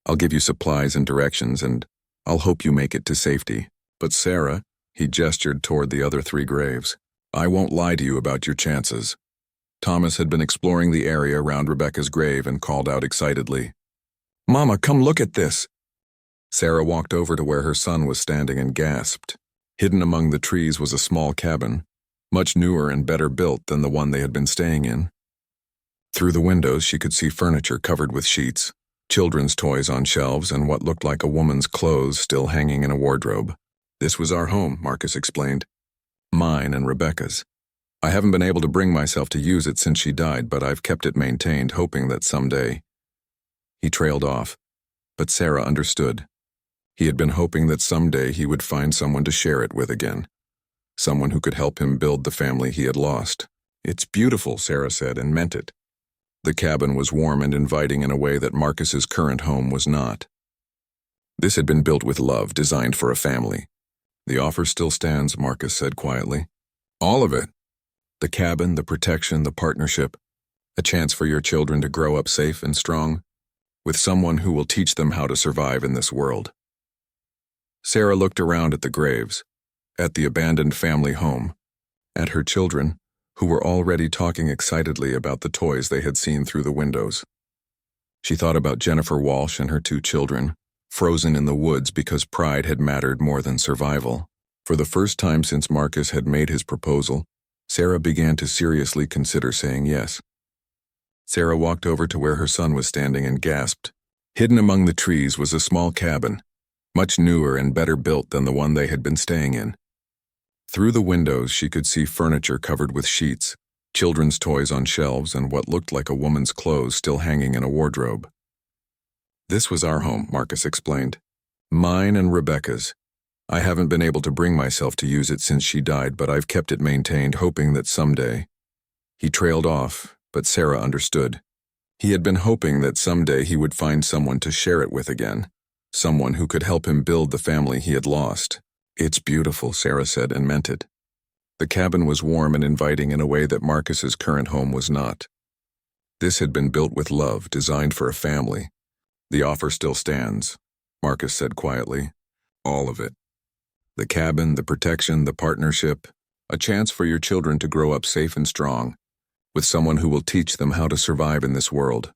I'll give you supplies and directions, and I'll hope you make it to safety. But Sarah," he gestured toward the other 3 graves, "I won't lie to you about your chances." Thomas had been exploring the area around Rebecca's grave and called out excitedly, "Mama, come look at this!" Sarah walked over to where her son was standing and gasped. Hidden among the trees was a small cabin, much newer and better built than the one they had been staying in. Through the windows she could see furniture covered with sheets, children's toys on shelves, and what looked like a woman's clothes still hanging in a wardrobe. "This was our home," Marcus explained. "Mine and Rebecca's. I haven't been able to bring myself to use it since she died, but I've kept it maintained, hoping that someday—" He trailed off, but Sarah understood. He had been hoping that someday he would find someone to share it with again, someone who could help him build the family he had lost. "It's beautiful," Sarah said, and meant it. The cabin was warm and inviting in a way that Marcus's current home was not. This had been built with love, designed for a family. "The offer still stands," Marcus said quietly. "All of it. The cabin, the protection, the partnership, a chance for your children to grow up safe and strong, with someone who will teach them how to survive in this world." Sarah looked around at the graves, at the abandoned family home, at her children, who were already talking excitedly about the toys they had seen through the windows. She thought about Jennifer Walsh and her 2 children, frozen in the woods because pride had mattered more than survival. For the first time since Marcus had made his proposal, Sarah began to seriously consider saying yes. Sarah walked over to where her son was standing and gasped. Hidden among the trees was a small cabin, much newer and better built than the one they had been staying in. Through the windows she could see furniture covered with sheets, children's toys on shelves, and what looked like a woman's clothes still hanging in a wardrobe. "This was our home," Marcus explained. "Mine and Rebecca's. I haven't been able to bring myself to use it since she died, but I've kept it maintained, hoping that someday—" He trailed off, but Sarah understood. He had been hoping that someday he would find someone to share it with again, someone who could help him build the family he had lost. "It's beautiful," Sarah said, and meant it. The cabin was warm and inviting in a way that Marcus's current home was not. This had been built with love, designed for a family. "The offer still stands," Marcus said quietly. "All of it. The cabin, the protection, the partnership, a chance for your children to grow up safe and strong, with someone who will teach them how to survive in this world."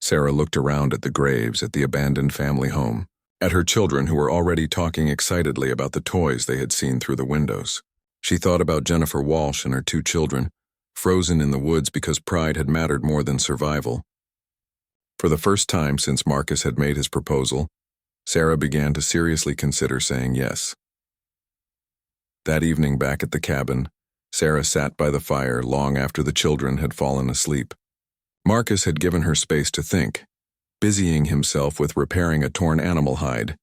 Sarah looked around at the graves, at the abandoned family home, at her children who were already talking excitedly about the toys they had seen through the windows. She thought about Jennifer Walsh and her 2 children, frozen in the woods because pride had mattered more than survival. For the first time since Marcus had made his proposal, Sarah began to seriously consider saying yes. That evening back at the cabin, Sarah sat by the fire long after the children had fallen asleep. Marcus had given her space to think, busying himself with repairing a torn animal hide,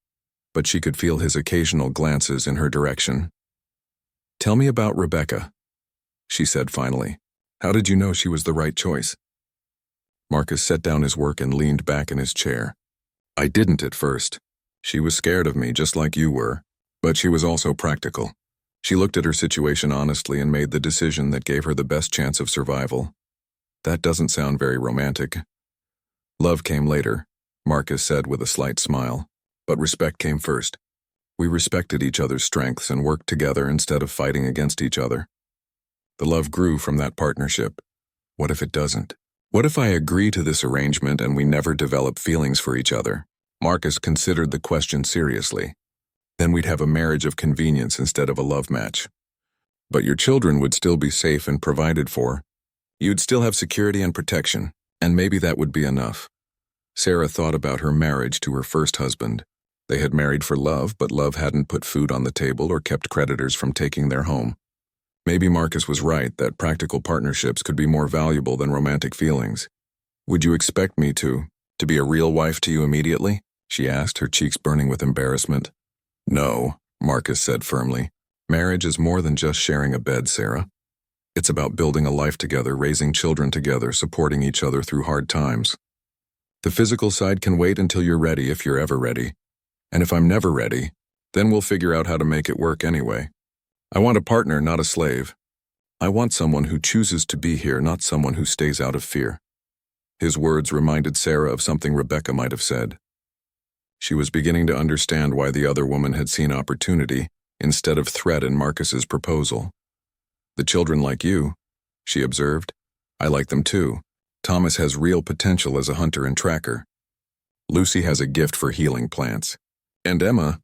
but she could feel his occasional glances in her direction. "Tell me about Rebecca," she said finally. "How did you know she was the right choice?" Marcus set down his work and leaned back in his chair. "I didn't at first. She was scared of me just like you were, but she was also practical. She looked at her situation honestly and made the decision that gave her the best chance of survival. That doesn't sound very romantic." "Love came later," Marcus said with a slight smile, "but respect came first. We respected each other's strengths and worked together instead of fighting against each other. The love grew from that partnership. What if it doesn't? What if I agree to this arrangement and we never develop feelings for each other?" Marcus considered the question seriously. "Then we'd have a marriage of convenience instead of a love match. But your children would still be safe and provided for. You'd still have security and protection, and maybe that would be enough." Sarah thought about her marriage to her first husband. They had married for love, but love hadn't put food on the table or kept creditors from taking their home. Maybe Marcus was right that practical partnerships could be more valuable than romantic feelings. "Would you expect me to be a real wife to you immediately?" she asked, her cheeks burning with embarrassment. "No," Marcus said firmly. "Marriage is more than just sharing a bed, Sarah. It's about building a life together, raising children together, supporting each other through hard times. The physical side can wait until you're ready if you're ever ready. And if I'm never ready, then we'll figure out how to make it work anyway. I want a partner, not a slave. I want someone who chooses to be here, not someone who stays out of fear." His words reminded Sarah of something Rebecca might have said. She was beginning to understand why the other woman had seen opportunity instead of threat in Marcus's proposal. "The children like you," she observed. "I like them too. Thomas has real potential as a hunter and tracker. Lucy has a gift for healing plants. And Emma—"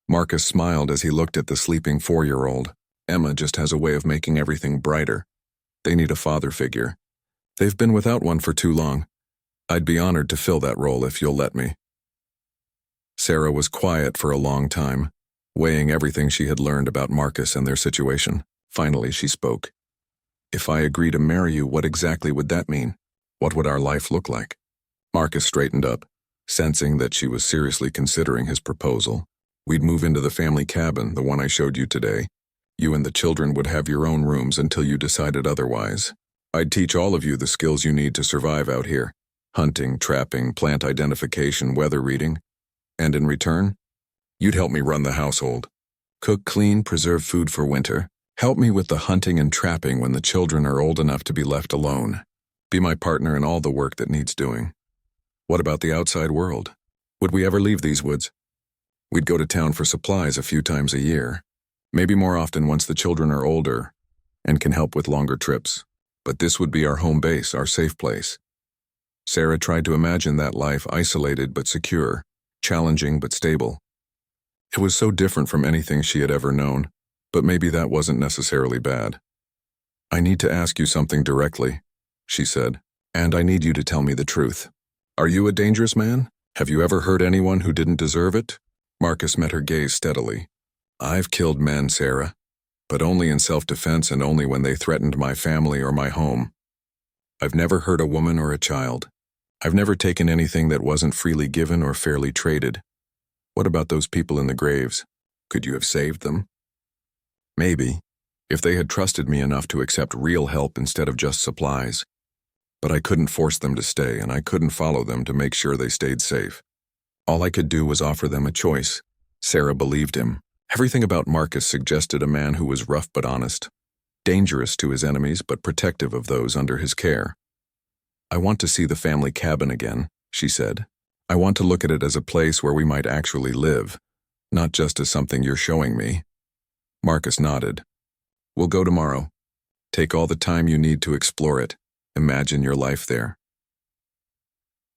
Marcus smiled as he looked at the sleeping 4-year-old. "Emma just has a way of making everything brighter. They need a father figure. They've been without one for too long. I'd be honored to fill that role if you'll let me." Sarah was quiet for a long time, weighing everything she had learned about Marcus and their situation. Finally, she spoke. "If I agree to marry you, what exactly would that mean? What would our life look like?" Marcus straightened up, sensing that she was seriously considering his proposal. "We'd move into the family cabin, the one I showed you today. You and the children would have your own rooms until you decided otherwise. I'd teach all of you the skills you need to survive out here: hunting, trapping, plant identification, weather reading. And in return, you'd help me run the household. Cook, clean, preserve food for winter. Help me with the hunting and trapping when the children are old enough to be left alone. Be my partner in all the work that needs doing. What about the outside world? Would we ever leave these woods? We'd go to town for supplies a few times a year, maybe more often once the children are older and can help with longer trips. But this would be our home base, our safe place." Sarah tried to imagine that life, isolated but secure, challenging but stable. It was so different from anything she had ever known, but maybe that wasn't necessarily bad. "I need to ask you something directly," she said, "and I need you to tell me the truth. Are you a dangerous man? Have you ever hurt anyone who didn't deserve it?" Marcus met her gaze steadily. "I've killed men, Sarah, but only in self-defense and only when they threatened my family or my home. I've never hurt a woman or a child. I've never taken anything that wasn't freely given or fairly traded. What about those people in the graves? Could you have saved them? Maybe, if they had trusted me enough to accept real help instead of just supplies. But I couldn't force them to stay, and I couldn't follow them to make sure they stayed safe. All I could do was offer them a choice." Sarah believed him. Everything about Marcus suggested a man who was rough but honest, dangerous to his enemies but protective of those under his care. "I want to see the family cabin again," she said. "I want to look at it as a place where we might actually live, not just as something you're showing me." Marcus nodded. "We'll go tomorrow. Take all the time you need to explore it. Imagine your life there."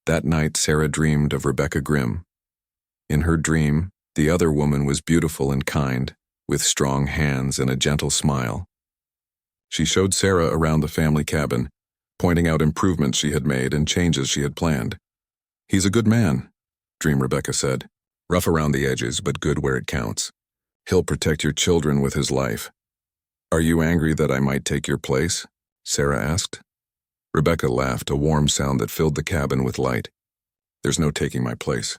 That night, Sarah dreamed of Rebecca Grimm. In her dream, the other woman was beautiful and kind, with strong hands and a gentle smile. She showed Sarah around the family cabin, pointing out improvements she had made and changes she had planned. "He's a good man," Dream Rebecca said. "Rough around the edges, but good where it counts. He'll protect your children with his life." "Are you angry that I might take your place?" Sarah asked. Rebecca laughed, a warm sound that filled the cabin with light. "There's no taking my place.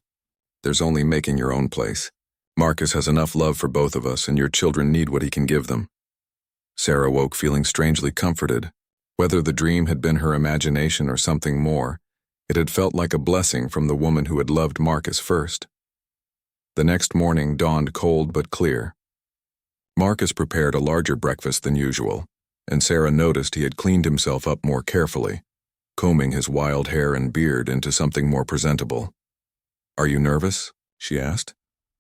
There's only making your own place. Marcus has enough love for both of us, and your children need what he can give them." Sarah woke feeling strangely comforted. Whether the dream had been her imagination or something more, it had felt like a blessing from the woman who had loved Marcus first. The next morning dawned cold but clear. Marcus prepared a larger breakfast than usual, and Sarah noticed he had cleaned himself up more carefully, combing his wild hair and beard into something more presentable. "Are you nervous?" she asked.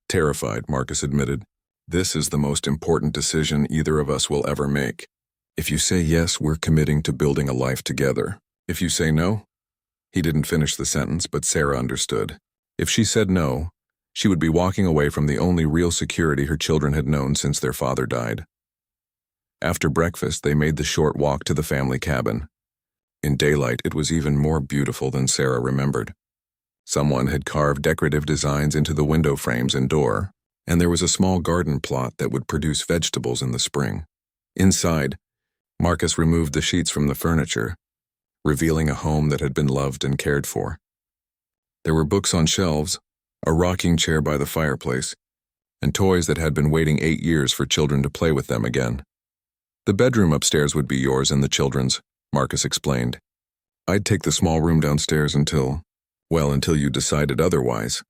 "Terrified," Marcus admitted. "This is the most important decision either of us will ever make. If you say yes, we're committing to building a life together. If you say no—" He didn't finish the sentence, but Sarah understood. If she said no, she would be walking away from the only real security her children had known since their father died. After breakfast, they made the short walk to the family cabin. In daylight, it was even more beautiful than Sarah remembered. Someone had carved decorative designs into the window frames and door, and there was a small garden plot that would produce vegetables in the spring. Inside, Marcus removed the sheets from the furniture, revealing a home that had been loved and cared for. There were books on shelves, a rocking chair by the fireplace, and toys that had been waiting 8 years for children to play with them again. The bedroom upstairs would be yours and the children's, Marcus explained. I'd take the small room downstairs until you decided otherwise.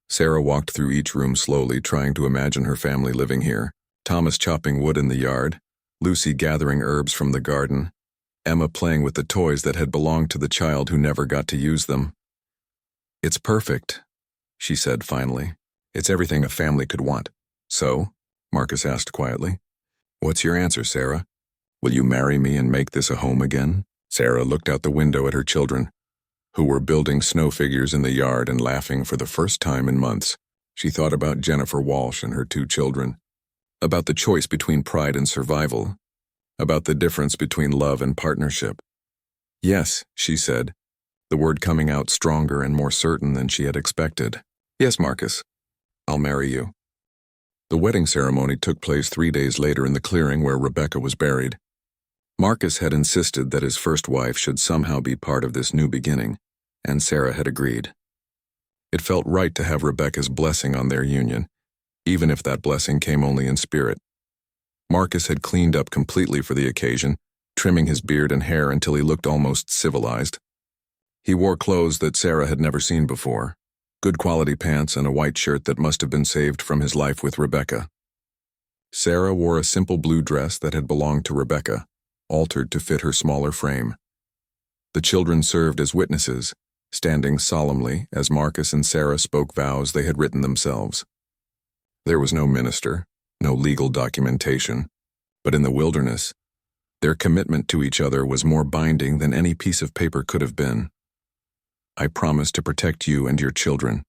Sarah walked through each room slowly, trying to imagine her family living here. Thomas chopping wood in the yard, Lucy gathering herbs from the garden, Emma playing with the toys that had belonged to the child who never got to use them. It's perfect, she said finally. It's everything a family could want. So, Marcus asked quietly, what's your answer, Sarah? Will you marry me and make this a home again? Sarah looked out the window at her children, who were building snow figures in the yard and laughing for the first time in months. She thought about Jennifer Walsh and her 2 children, about the choice between pride and survival, about the difference between love and partnership. Yes, she said, the word coming out stronger and more certain than she had expected. Yes, Marcus, I'll marry you. The wedding ceremony took place 3 days later in the clearing where Rebecca was buried. Marcus had insisted that his first wife should somehow be part of this new beginning, and Sarah had agreed. It felt right to have Rebecca's blessing on their union, even if that blessing came only in spirit. Marcus had cleaned up completely for the occasion, trimming his beard and hair until he looked almost civilized. He wore clothes that Sarah had never seen before, good quality pants and a white shirt that must have been saved from his life with Rebecca. Sarah wore a simple blue dress that had belonged to Rebecca, altered to fit her smaller frame. The children served as witnesses, standing solemnly as Marcus and Sarah spoke vows they had written themselves. There was no minister, no legal documentation, but in the wilderness, their commitment to each other was more binding than any piece of paper could have been. I promise to protect you and your children,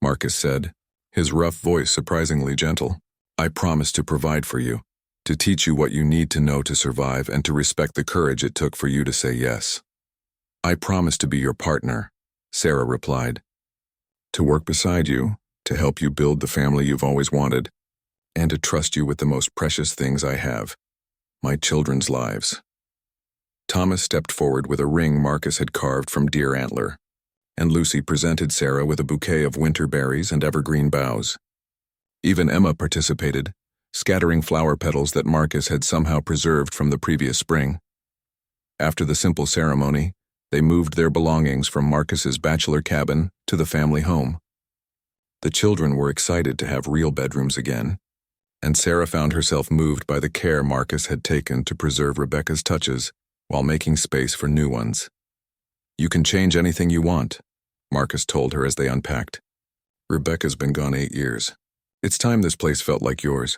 Marcus said, his rough voice surprisingly gentle. I promise to provide for you, to teach you what you need to know to survive and to respect the courage it took for you to say yes. I promise to be your partner, Sarah replied, to work beside you, to help you build the family you've always wanted, and to trust you with the most precious things I have, my children's lives. Thomas stepped forward with a ring Marcus had carved from deer antler, and Lucy presented Sarah with a bouquet of winter berries and evergreen boughs. Even Emma participated, scattering flower petals that Marcus had somehow preserved from the previous spring. After the simple ceremony, they moved their belongings from Marcus's bachelor cabin to the family home. The children were excited to have real bedrooms again, and Sarah found herself moved by the care Marcus had taken to preserve Rebecca's touches while making space for new ones. You can change anything you want, Marcus told her as they unpacked. Rebecca's been gone 8 years. It's time this place felt like yours.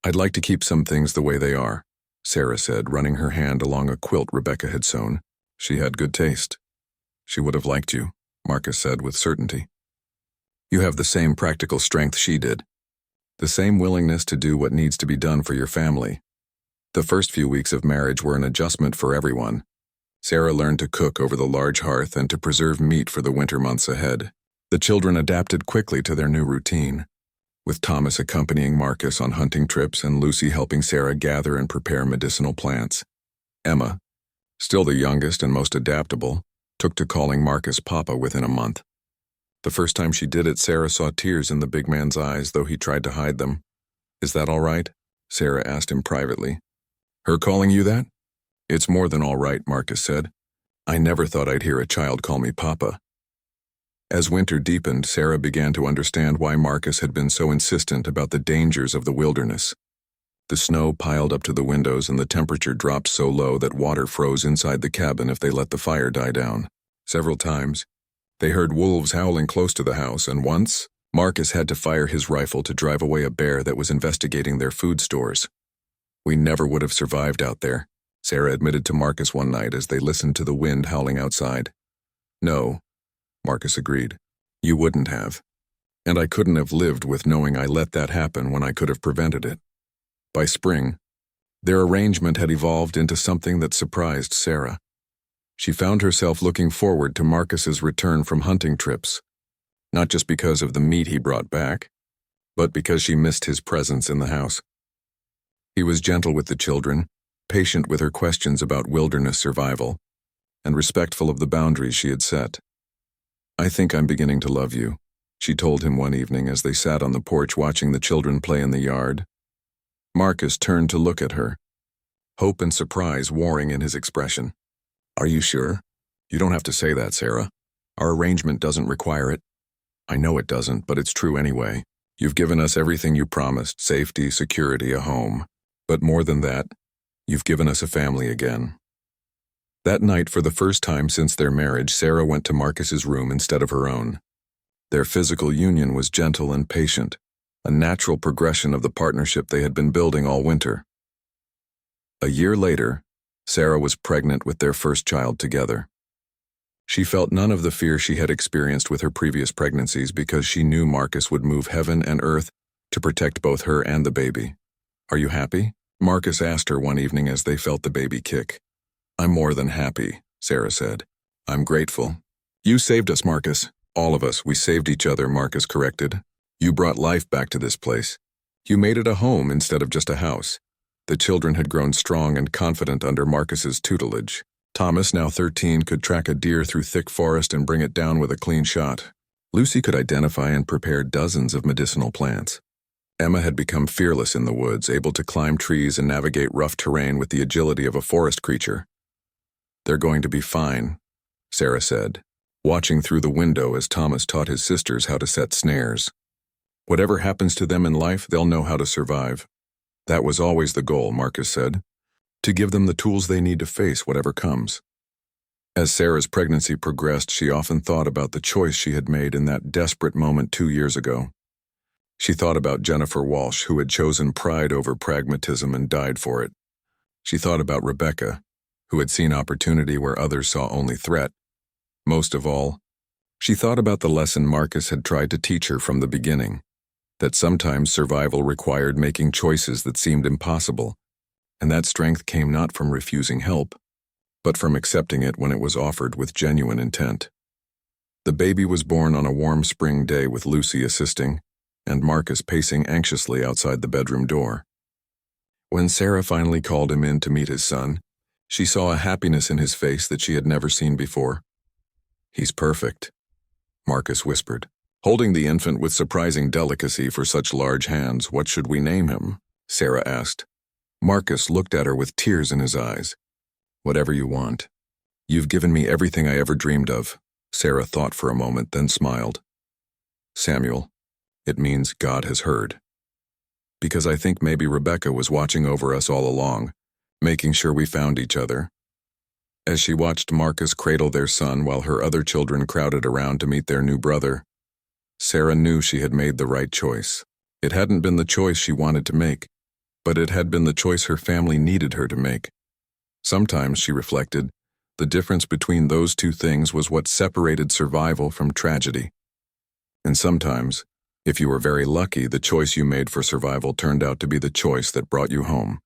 I'd like to keep some things the way they are, Sarah said, running her hand along a quilt Rebecca had sewn. She had good taste. She would have liked you, Marcus said with certainty. You have the same practical strength she did. The same willingness to do what needs to be done for your family. The first few weeks of marriage were an adjustment for everyone. Sarah learned to cook over the large hearth and to preserve meat for the winter months ahead. The children adapted quickly to their new routine, with Thomas accompanying Marcus on hunting trips and Lucy helping Sarah gather and prepare medicinal plants. Emma, still the youngest and most adaptable, took to calling Marcus Papa within a month. The first time she did it, Sarah saw tears in the big man's eyes, though he tried to hide them. Is that all right? Sarah asked him privately. Her calling you that? It's more than all right, Marcus said. I never thought I'd hear a child call me Papa. As winter deepened, Sarah began to understand why Marcus had been so insistent about the dangers of the wilderness. The snow piled up to the windows and the temperature dropped so low that water froze inside the cabin if they let the fire die down. Several times, they heard wolves howling close to the house, and once, Marcus had to fire his rifle to drive away a bear that was investigating their food stores. We never would have survived out there, Sarah admitted to Marcus one night as they listened to the wind howling outside. No, Marcus agreed. You wouldn't have. And I couldn't have lived with knowing I let that happen when I could have prevented it. By spring, their arrangement had evolved into something that surprised Sarah. She found herself looking forward to Marcus's return from hunting trips, not just because of the meat he brought back, but because she missed his presence in the house. He was gentle with the children, patient with her questions about wilderness survival, and respectful of the boundaries she had set. "I think I'm beginning to love you," she told him one evening as they sat on the porch watching the children play in the yard. Marcus turned to look at her, hope and surprise warring in his expression. "Are you sure? You don't have to say that, Sarah. Our arrangement doesn't require it." "I know it doesn't, but it's true anyway. You've given us everything you promised, safety, security, a home. But more than that, you've given us a family again." That night, for the first time since their marriage, Sarah went to Marcus's room instead of her own. Their physical union was gentle and patient, a natural progression of the partnership they had been building all winter. A year later, Sarah was pregnant with their first child together. She felt none of the fear she had experienced with her previous pregnancies because she knew Marcus would move heaven and earth to protect both her and the baby. "Are you happy?" Marcus asked her one evening as they felt the baby kick. "I'm more than happy," Sarah said. "I'm grateful." "You saved us, Marcus. All of us, we saved each other," Marcus corrected. "You brought life back to this place. You made it a home instead of just a house." The children had grown strong and confident under Marcus's tutelage. Thomas, now 13, could track a deer through thick forest and bring it down with a clean shot. Lucy could identify and prepare dozens of medicinal plants. Emma had become fearless in the woods, able to climb trees and navigate rough terrain with the agility of a forest creature. "They're going to be fine," Sarah said, watching through the window as Thomas taught his sisters how to set snares. "Whatever happens to them in life, they'll know how to survive." That was always the goal, Marcus said, to give them the tools they need to face whatever comes. As Sarah's pregnancy progressed, she often thought about the choice she had made in that desperate moment 2 years ago. She thought about Jennifer Walsh, who had chosen pride over pragmatism and died for it. She thought about Rebecca, who had seen opportunity where others saw only threat. Most of all, she thought about the lesson Marcus had tried to teach her from the beginning, that sometimes survival required making choices that seemed impossible, and that strength came not from refusing help, but from accepting it when it was offered with genuine intent. The baby was born on a warm spring day with Lucy assisting, and Marcus pacing anxiously outside the bedroom door. When Sarah finally called him in to meet his son, she saw a happiness in his face that she had never seen before. "He's perfect," Marcus whispered, holding the infant with surprising delicacy for such large hands. "What should we name him?" Sarah asked. Marcus looked at her with tears in his eyes. "Whatever you want. You've given me everything I ever dreamed of." Sarah thought for a moment, then smiled. "Samuel. It means God has heard. Because I think maybe Rebecca was watching over us all along, making sure we found each other." As she watched Marcus cradle their son while her other children crowded around to meet their new brother, Sarah knew she had made the right choice. It hadn't been the choice she wanted to make, but it had been the choice her family needed her to make. Sometimes, she reflected, the difference between those two things was what separated survival from tragedy. And sometimes, if you were very lucky, the choice you made for survival turned out to be the choice that brought you home.